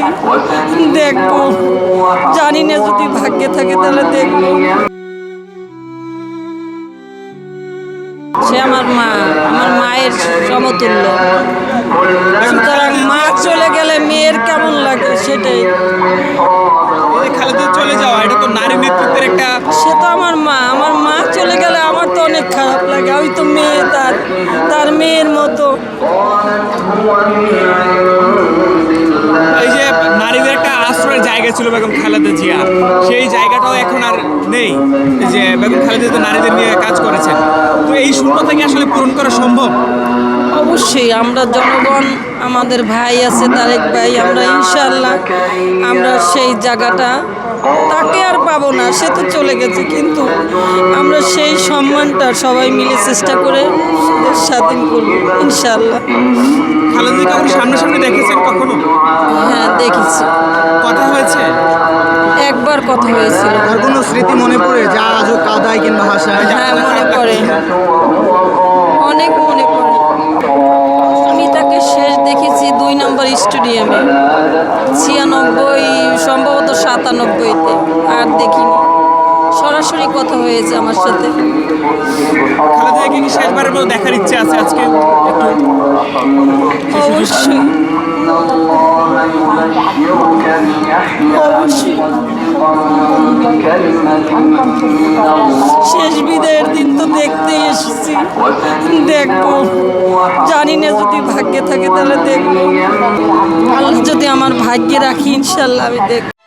এসেছি, দেখবো। জানি না, যদি ভাগ্যে থাকে তাহলে দেখবো। সে আমার মা, আমার মায়ের সমতুল্য। সুতরাং মা চলে গেলে মেয়ের কেমন লাগে সেটাই। খালেদা চলে যাওয়া, এটা তো নারী নেতৃত্বের একটা। সে তো আমার মা, আমার মা চলে গেলে আমার তো অনেক খারাপ লাগে। আমি তো মেয়ে, তার মেয়ের মতো। এই যে নারীদের একটা আশ্রয়ের জায়গা ছিল বেগম খালেদা জিয়া, সেই জায়গাটাও এখন আর নেই। এই যে বেগম খালেদা জিয়া নারীদের নিয়ে কাজ করেছেন, তো এই শূন্যতা কি আসলে পূরণ করা সম্ভব? অবশ্যই আমরা জনগণ, আমাদের ভাই আছে তারেক ভাই, আমরা ইনশাল্লাহ আমরা সেই জায়গাটা তাকে আর পাবো না, সে তো চলে গেছে, কিন্তু আমরা সেই সম্মানটা সবাই মিলে চেষ্টা করে স্বাধীন করবো ইনশাল্লাহ। খালেদা জিয়াকে আপনি সামনাসামনি দেখেছেন কখনো? হ্যাঁ, দেখেছি, কথা হয়েছে? একবার কথা হয়েছিল। তার কোনো স্মৃতি মনে পড়ে যা আজও কাদায় কিংবা হাসায়? হ্যাঁ, মনে পড়ে, অনেক মনে পড়ে। আমি তাকে শেষ দেখেছি 2 নম্বর স্টেডিয়ামে, 96 সম্ভবত 97-তে, আর দেখিনি। সরাসরি কথা হয়েছে আমার সাথে। খালেদা জিয়াকে কি শেষবারের মতো দেখার ইচ্ছে আছে আজকে একটু? অবশ্যই, অবশ্যই। শেষ বিদায়ের দিন তো দেখতেই এসেছি, দেখবো। জানি না, যদি ভাগ্যে থাকে তাহলে দেখবো। আল্লাহ যদি আমার ভাগ্যে রাখি, ইনশাল্লাহ আমি দেখবো।